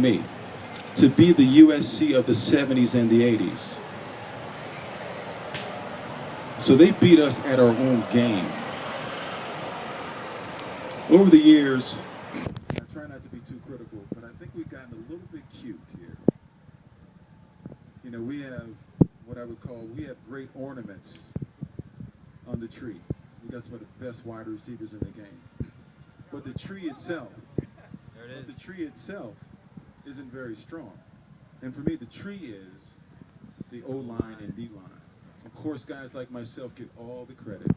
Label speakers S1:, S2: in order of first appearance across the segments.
S1: me, to be the USC of the 70s and the 80s. So they beat us at our own game. Over the years, I try not to be too critical, but I think we've gotten a little bit cute here. You know, we have what I would call, we have great ornaments on the tree. We got some of the best wide receivers in the game. But the tree itself, isn't very strong. And for me, the tree is the O-line and D-line. Of course, guys like myself get all the credit.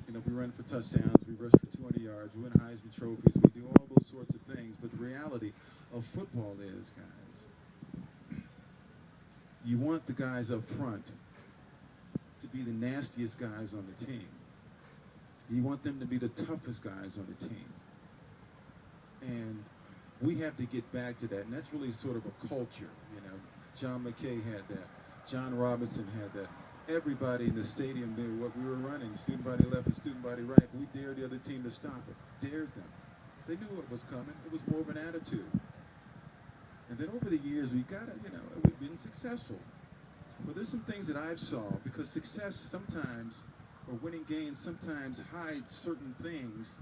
S1: You know, we run for touchdowns, we rush for 200 yards, we win Heisman trophies, we do all those sorts of things. But the reality of football is, guys, you want the guys up front to be the nastiest guys on the team. You want them to be the toughest guys on the team. And we have to get back to that. And that's really sort of a culture, you know. John McKay had that. John Robinson had that. Everybody in the stadium knew what we were running. Student body left and student body right. We dared the other team to stop it. Dared them. They knew what was coming. It was more of an attitude. And then over the years, we got to, you know, we've been successful. But there's some things that I've saw, because success sometimes, or winning games sometimes hides certain things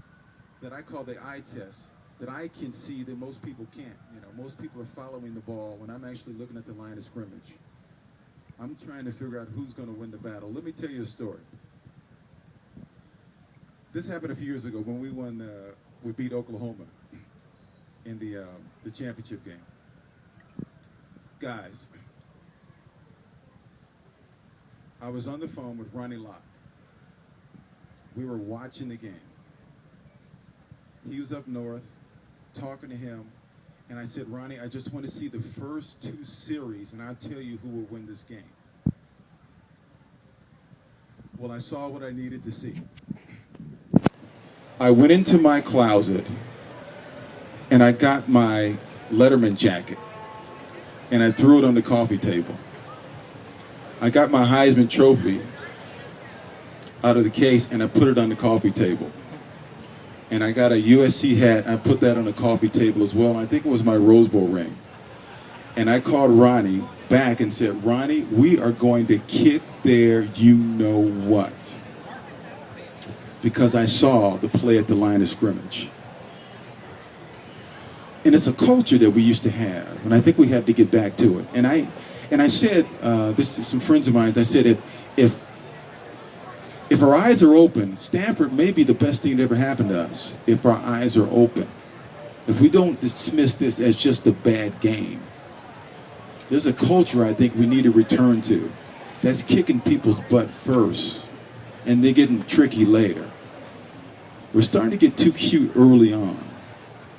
S1: that I call the eye test, that I can see that most people can't. You know, most people are following the ball when I'm actually looking at the line of scrimmage. I'm trying to figure out who's going to win the battle. Let me tell you a story. This happened a few years ago when we beat Oklahoma in the championship game. Guys, I was on the phone with Ronnie Lott. We were watching the game. He was up north, talking to him, and I said, Ronnie, I just want to see the first two series, and I'll tell you who will win this game. Well, I saw what I needed to see. I went into my closet, and I got my Letterman jacket, and I threw it on the coffee table. I got my Heisman trophy out of the case, and I put it on the coffee table. And I got a USC hat, and I put that on the coffee table as well. I think it was my Rose Bowl ring. And I called Ronnie back and said, Ronnie, we are going to kick their you-know-what. Because I saw the play at the line of scrimmage. And it's a culture that we used to have, and I think we have to get back to it. And I said, this to some friends of mine, I said, if our eyes are open, Stanford may be the best thing that ever happened to us, if our eyes are open. If we don't dismiss this as just a bad game. There's a culture I think we need to return to that's kicking people's butt first, and they're getting tricky later. We're starting to get too cute early on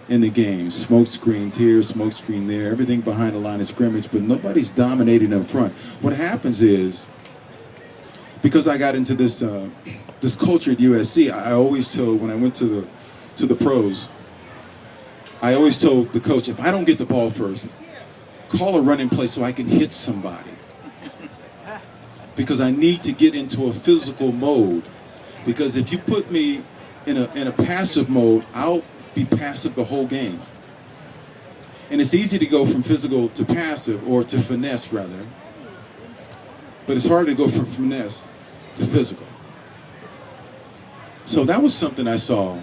S1: in the game. Smoke screens here, smoke screen there, everything behind the line of scrimmage, but nobody's dominating up front. What happens is, because I got into this this culture at USC, I always told, when I went to the pros, I always told the coach, if I don't get the ball first, call a running play so I can hit somebody. Because I need to get into a physical mode. Because if you put me in a passive mode, I'll be passive the whole game. And it's easy to go from physical to passive, or to finesse rather. But it's hard to go from finesse to physical. So that was something I saw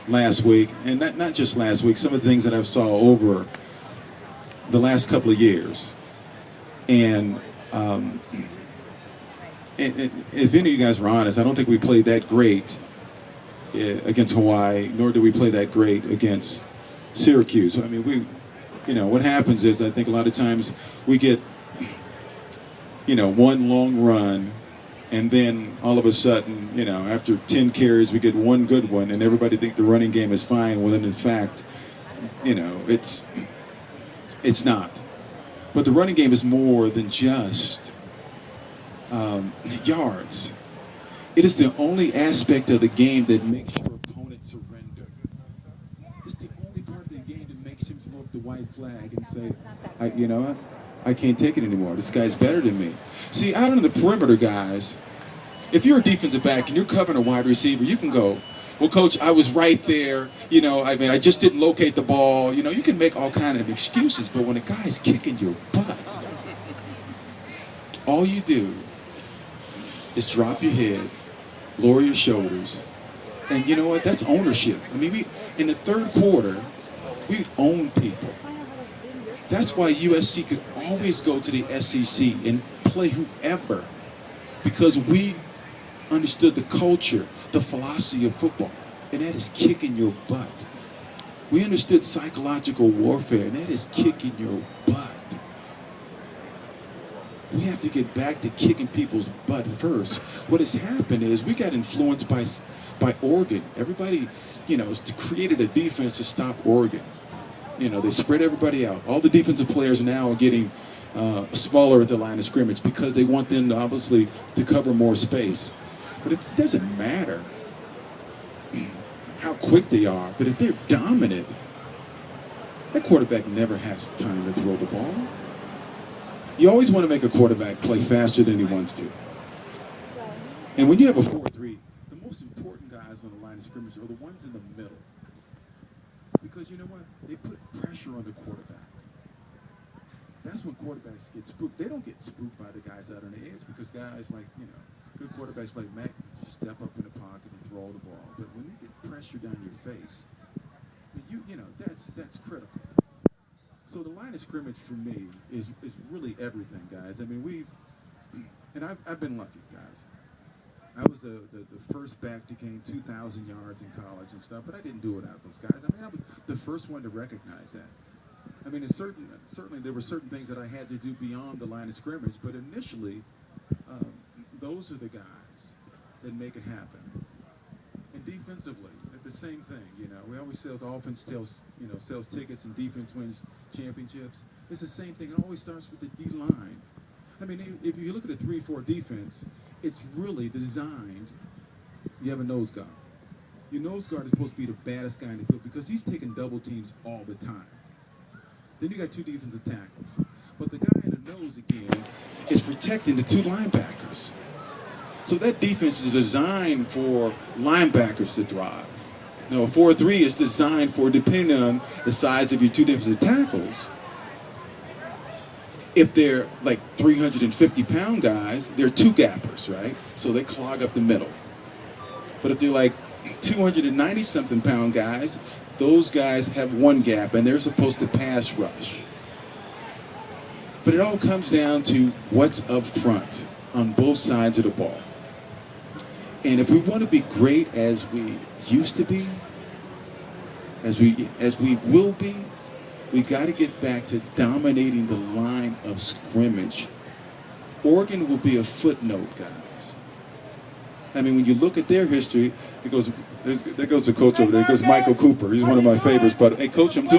S1: last week, and not just last week, some of the things that I've saw over the last couple of years. And if any of you guys were honest, I don't think we played that great against Hawaii, nor did we play that great against Syracuse. I mean, what happens is, I think a lot of times we get, one long run, and then all of a sudden, after 10 carries, we get one good one, and everybody think the running game is fine, when in fact, it's not. But the running game is more than just yards. It is the only aspect of the game that makes your opponent surrender. It's the only part of the game that makes him throw up the white flag and say, I can't take it anymore. This guy's better than me. See, out on the perimeter, guys, if you're a defensive back and you're covering a wide receiver, you can go, Well, coach, I was right there. You know, I mean, I just didn't locate the ball. You know, you can make all kind of excuses, but when a guy's kicking your butt, all you do is drop your head, lower your shoulders, and you know what? That's ownership. I mean, we in the third quarter, we own people. That's why USC could always go to the SEC and play whoever, because we understood the culture, the philosophy of football, and that is kicking your butt. We understood psychological warfare, and that is kicking your butt. We have to get back to kicking people's butt first. What has happened is we got influenced by Oregon. Everybody, you know, created a defense to stop Oregon. You know, they spread everybody out. All the defensive players now are getting smaller at the line of scrimmage because they want them to, obviously, to cover more space. But it doesn't matter how quick they are, but if they're dominant, that quarterback never has time to throw the ball. You always want to make a quarterback play faster than he wants to. And when you have a 4-3, the most important guys on the line of scrimmage are the ones in the middle. Because you know what? They put pressure on the quarterback. That's when quarterbacks get spooked. They don't get spooked by the guys out on the edge because guys like, you know, good quarterbacks like Mac just step up in the pocket and throw the ball. But when they get pressure down your face, you know, that's critical. So the line of scrimmage for me is really everything, guys. I mean, and I've been lucky, guys. I was the first back to gain 2,000 yards in college and stuff, but I didn't do it out of those guys. I mean, I was the first one to recognize that. I mean, certainly there were certain things that I had to do beyond the line of scrimmage, but initially, those are the guys that make it happen. And defensively, the same thing. You know, we always say offense sells tickets and defense wins championships. It's the same thing. It always starts with the D line. I mean, if you look at a 3-4 defense, it's really designed. You have a nose guard. Your nose guard is supposed to be the baddest guy in the field because he's taking double teams all the time. Then you got two defensive tackles. But the guy in the nose, again, is protecting the two linebackers. So that defense is designed for linebackers to thrive. Now, a 4-3 is designed for, depending on the size of your two defensive tackles, if they're like 350-pound guys, they're two gappers, right? So they clog up the middle. But if they're like 290-something pound guys, those guys have one gap, and they're supposed to pass rush. But it all comes down to what's up front on both sides of the ball. And if we want to be great as we used to be, as we will be, we got to get back to dominating the line of scrimmage. Oregon will be a footnote, guys. I mean, when you look at their history, there goes the coach over there. It goes Michael Cooper. He's one of my favorites. But hey, coach, I'm doing.